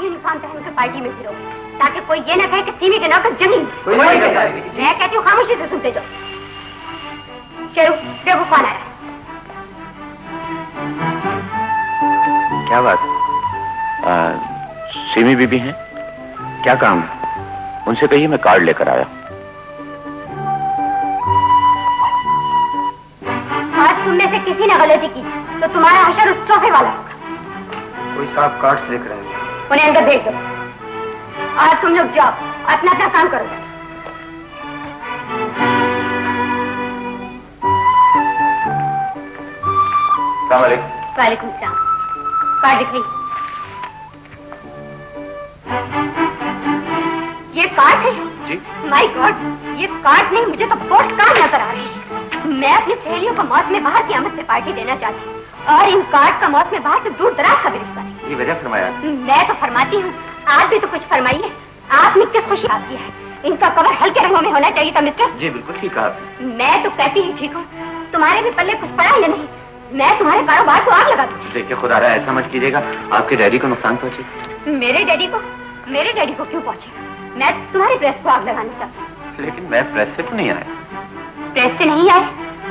Uniform पहनकर party में फिरो, ताकि कोई ये न कहे कि सीमी के नौकर जमीन। मैं कहती हूँ खामोशी से सुनते जाओ। शेरू, देखो कौन आया। क्या बात? सीमी बीबी हैं? क्या काम है? उनसे कहिए मैं कार्ड लेकर आया। आज तुम में से किसी ने गलती की तो तुम्हारा हशर उस सोफे वाला होगा। कोई साहब कार्ड्स लेकर आएंगे। उन्हें अंदर भेज दो और तुम लोग जाओ अपना अपना काम करो। वालेकुम सलाम। कार्ड दिखाइए। ये कार्ड है? जी। माय गॉड, ये कार्ड नहीं, मुझे तो पोस्ट कार्ड नजर आ रही है। मैं अपनी सहेलियों को मौत में बाहर की आमद से पार्टी देना चाहती हूँ और इन कार्ड का मौत में बाहर से दूर दराज का भी रिश्ता है। ये वजह फरमाया। मैं तो फरमाती हूँ, आप भी तो कुछ फरमाइए। आपने किस खुशी आती है? इनका कवर हल्के रंगों में होना चाहिए था मिस्टर। जी बिल्कुल ठीक कहा। मैं तो कहती ही ठीक हूँ, तुम्हारे भी पल्ले कुछ पड़ा या नहीं? मैं तुम्हारे कारोबार को आग लगा दूँ। देखिए खुदा रहा ऐसा मत कीजिएगा, आपके डैडी को नुकसान पहुंचे। मेरे डैडी को क्यों पहुंचेगा? मैं तुम्हारी प्रेस को आग लगाना चाहती हूँ। लेकिन मैं प्रेस से तो नहीं आया। प्रेस से नहीं आए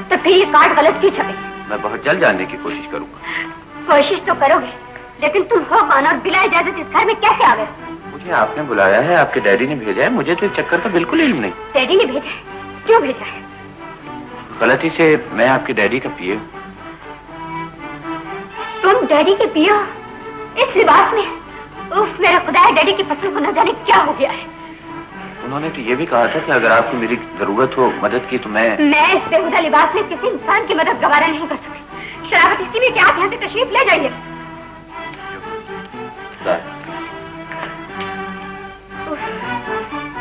तो फिर ये कार्ड गलत क्यों छपे? मैं बहुत जल्द जानने की कोशिश करूंगा। कोशिश तो करोगे, लेकिन तुम हो कौन और बिला इजाजत इस घर में कैसे आ गए? मुझे आपने बुलाया है, आपके डैडी ने भेजा है, मुझे तो इस चक्कर का बिल्कुल इल्म नहीं। डैडी ने भेजा है? क्यों भेजा है? गलती से मैं आपके डैडी का पिए। तुम डैडी के पियो इस लिबास में? उफ, मेरा खुदा है, डैडी की फसल को न जाने क्या हो गया है। उन्होंने तो ये भी कहा था कि अगर आपको मेरी जरूरत हो मदद की तो मैं इस बेहुदा लिबास में किसी इंसान की मदद गवारा नहीं कर सकती। शराबत इसी में क्या आप यहाँ से तशरीफ ले जाइए।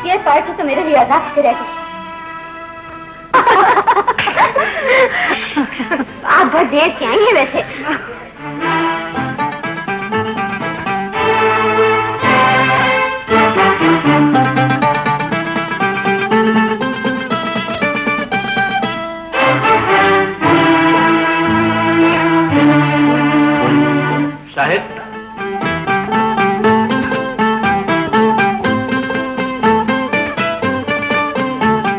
ये पार्टी तो मेरे लिए आजाद से रह गई। आप बहुत देर से आई हैं वैसे। शाहिद,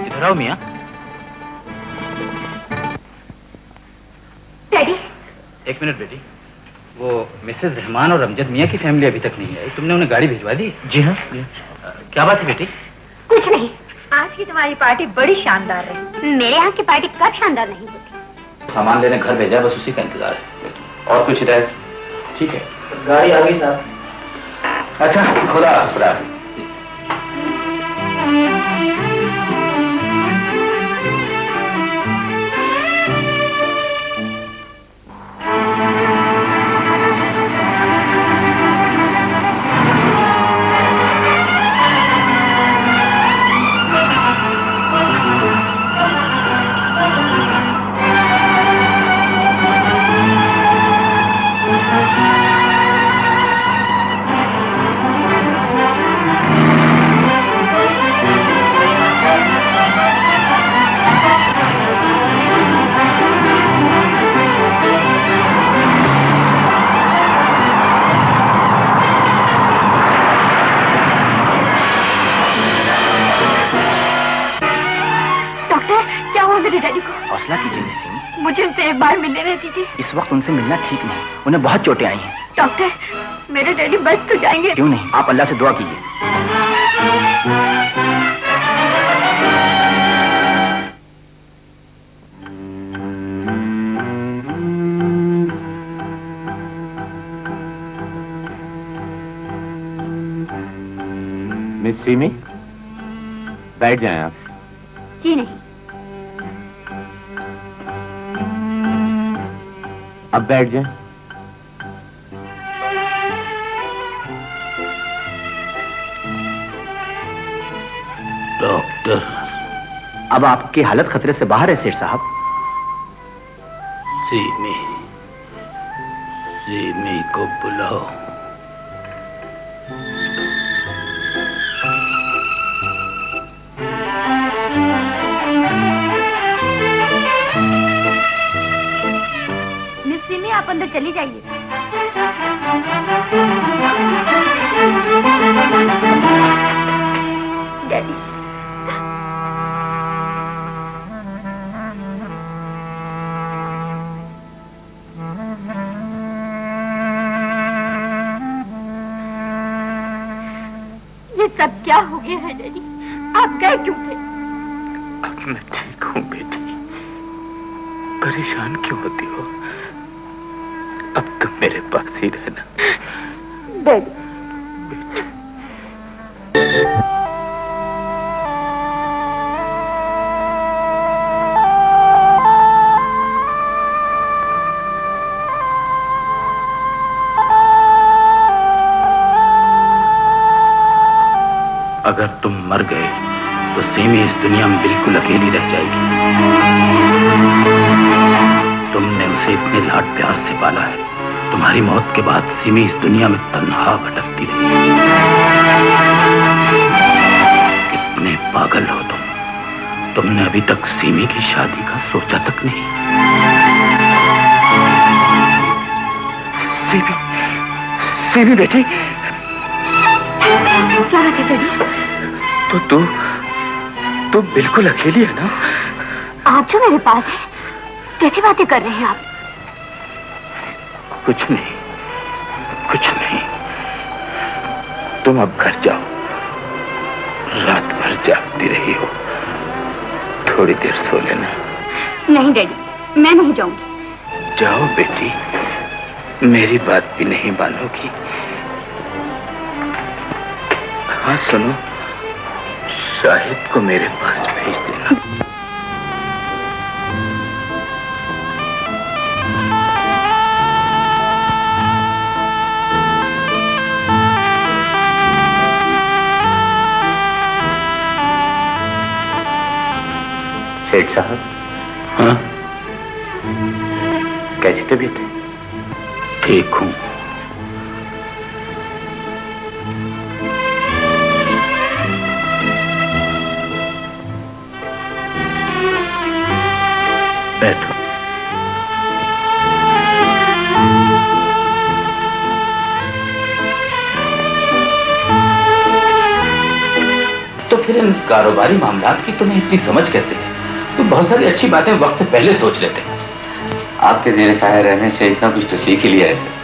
इधर आओ मियाँ। डैडी, एक मिनट बेटी, वो मिसेस रहमान और अमजद मियाँ की फैमिली अभी तक नहीं आई, तुमने उन्हें गाड़ी भिजवा दी? जी हाँ। क्या बात है बेटी? कुछ नहीं, आज की तुम्हारी पार्टी बड़ी शानदार रही। मेरे यहाँ की पार्टी कब शानदार नहीं होती। सामान लेने घर भेजा, बस उसी का इंतजार है। और कुछ हिदायत? ठीक है, गाड़ी आ गई साहब। अच्छा, खुदा खुदा। हौसला कीजिए मिस सिंह। मुझे उनसे एक बार मिलने रह दीजिए। इस वक्त उनसे मिलना ठीक नहीं, उन्हें बहुत चोटें आई हैं। डॉक्टर, मेरे डैडी बच तो जाएंगे? क्यों नहीं, आप अल्लाह से दुआ कीजिए। मिस सीमी, बैठ जाएं आप। जी नहीं। अब बैठ जाएं। डॉक्टर, अब आपकी हालत खतरे से बाहर है सेठ साहब। सीमी को बुलाओ। मिस सीमी, आप अंदर चली जाइए। ये सब क्या हो गया है डैडी? आप गए क्यों थे? अब मैं ठीक हूँ बेटी, परेशान क्यों होती हो? अब तुम मेरे पास ही रहना। डैडी अगर तुम मर गए तो सीमी इस दुनिया में बिल्कुल अकेली रह जाएगी। तुमने उसे इतने लाड प्यार से पाला है, तुम्हारी मौत के बाद सीमी इस दुनिया में तन्हा भटकती रही। कितने पागल हो तुम, तुमने अभी तक सीमी की शादी का सोचा तक नहीं। सीमी, सीमी बेटी, क्या बात है डैडी? तो तू बिल्कुल अकेली है ना? आप जो मेरे पास है, कैसी बातें कर रहे हैं आप? कुछ नहीं, कुछ नहीं। तुम अब घर जाओ, रात भर जागती रही हो, थोड़ी देर सो लेना। नहीं डैडी, मैं नहीं जाऊंगी। जाओ बेटी, मेरी बात भी नहीं मानोगी। हाँ सुनो, शाहिद को मेरे पास भेज देना। सेठ साहब। हाँ, कैसी तबीयत है? ठीक हूँ। बैठो। तो फिर इन कारोबारी मामलात की तुम्हें इतनी समझ कैसे है? तुम बहुत सारी अच्छी बातें वक्त से पहले सोच लेते हैं। आपके ज़ेरे साया रहने से इतना कुछ तो सीख ही लिया है।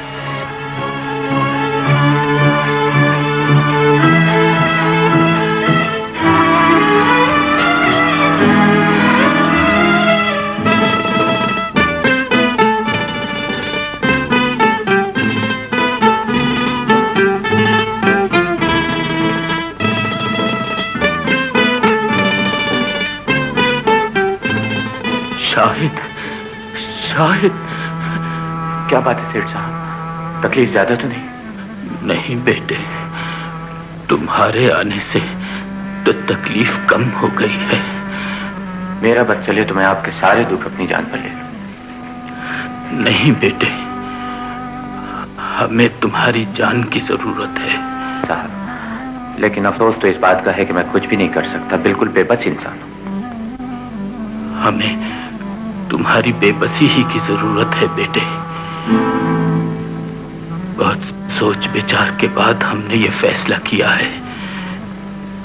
शाहिद, शाहिद, क्या बात है सेठ साहब? तकलीफ ज्यादा तो नहीं? नहीं बेटे, तुम्हारे आने से तो तकलीफ कम हो गई है। मेरा बस चले तो मैं आपके सारे दुख अपनी जान पर ले लूं। नहीं बेटे, हमें तुम्हारी जान की जरूरत है। साहब, लेकिन अफसोस तो इस बात का है कि मैं कुछ भी नहीं कर सकता, बिल्कुल बेबस इंसान हूं। हमें तुम्हारी बेबसी ही की जरूरत है बेटे। बहुत सोच विचार के बाद हमने ये फैसला किया है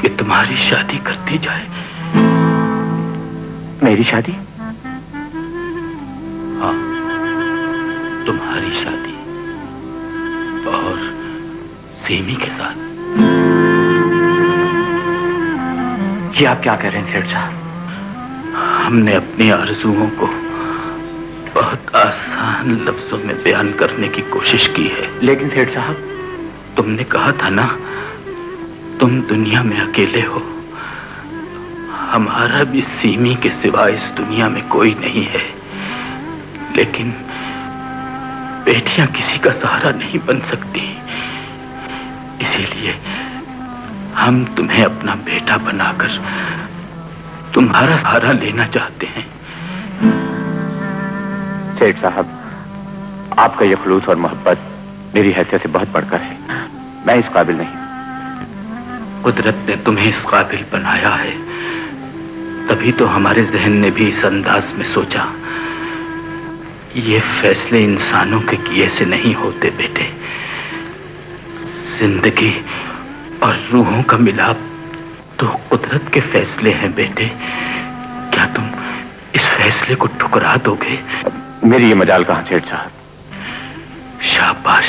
कि तुम्हारी शादी कर दी जाए। मेरी शादी? हाँ, तुम्हारी शादी और सीमी के साथ। ये आप क्या कह रहे हैं सेठ साहब? हमने अपनी आरज़ुओं को बहुत आसान लफ्जों में बयान करने की कोशिश की है। लेकिन सेठ साहब, तुमने कहा था ना, तुम दुनिया में अकेले हो। हमारा भी सीमी के सिवा इस दुनिया में कोई नहीं है। लेकिन बेटियां किसी का सहारा नहीं बन सकती, इसीलिए हम तुम्हें अपना बेटा बनाकर तुम्हारा सहारा लेना चाहते हैं। सेठ साहब, आपका ये खुलूस और मोहब्बत मेरी हैसियत से बहुत बढ़कर है। मैं इस काबिल नहीं। कुदरत ने तुम्हें इस काबिल बनाया है, तभी तो हमारे जहन ने भी इस अंदाज में सोचा। ये फैसले इंसानों के किए से नहीं होते बेटे। जिंदगी और रूहों का मिलाप तो कुदरत के फैसले हैं बेटे। क्या तुम इस फैसले को ठुकरा दोगे? मेरी ये मजाल कहां सेठ साहब? शाबाश,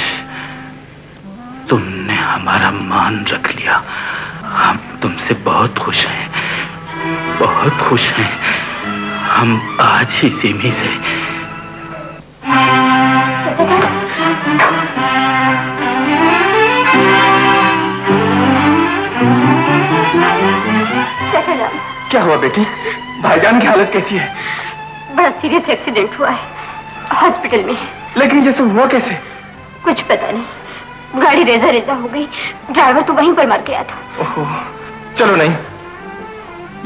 तुमने हमारा मान रख लिया। हम तुमसे बहुत खुश हैं, बहुत खुश हैं। हम आज ही सिमी से क्या हुआ बेटी? भाईजान की हालत कैसी है? बड़ा सीरियस एक्सीडेंट हुआ है, हॉस्पिटल में। लेकिन ये सब हुआ कैसे? कुछ पता नहीं, गाड़ी रेजा रेजा हो गई, ड्राइवर तो वहीं पर मर गया था। ओहो, चलो नहीं,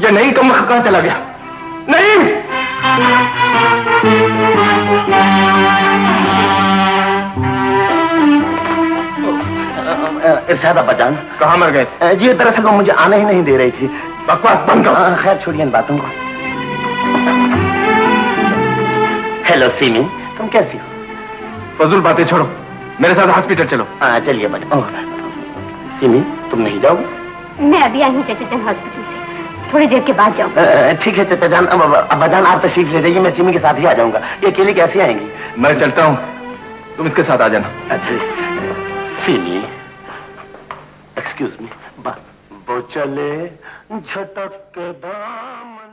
ये नहीं कम कहां चला गया? नहीं, इरशाद अब्बाजान। कहाँ मर गए? जी दरअसल वो मुझे आने ही नहीं दे रही थी। बकवास बंद करो। खैर छोड़िए इन बातों को। हेलो सीमी, तुम कैसी हो? फजूल बातें छोड़ो, मेरे साथ हॉस्पिटल चलो। चलिए बच्चे। सीमी, तुम नहीं जाओगे? मैं अभी आई हूँ चाचा जान हॉस्पिटल से, थोड़ी देर के बाद जाऊँ। ठीक है चाचा जान। अब्बाजान आप तशरीफ ले जाइए, मैं सीमी के साथ ही आ जाऊंगा। ये अकेले कैसे आएंगी? मैं चलता हूँ, तुम इसके साथ आ जाना। अच्छा सीमी, एक्सक्यूज मी। वो चले झटक के दामन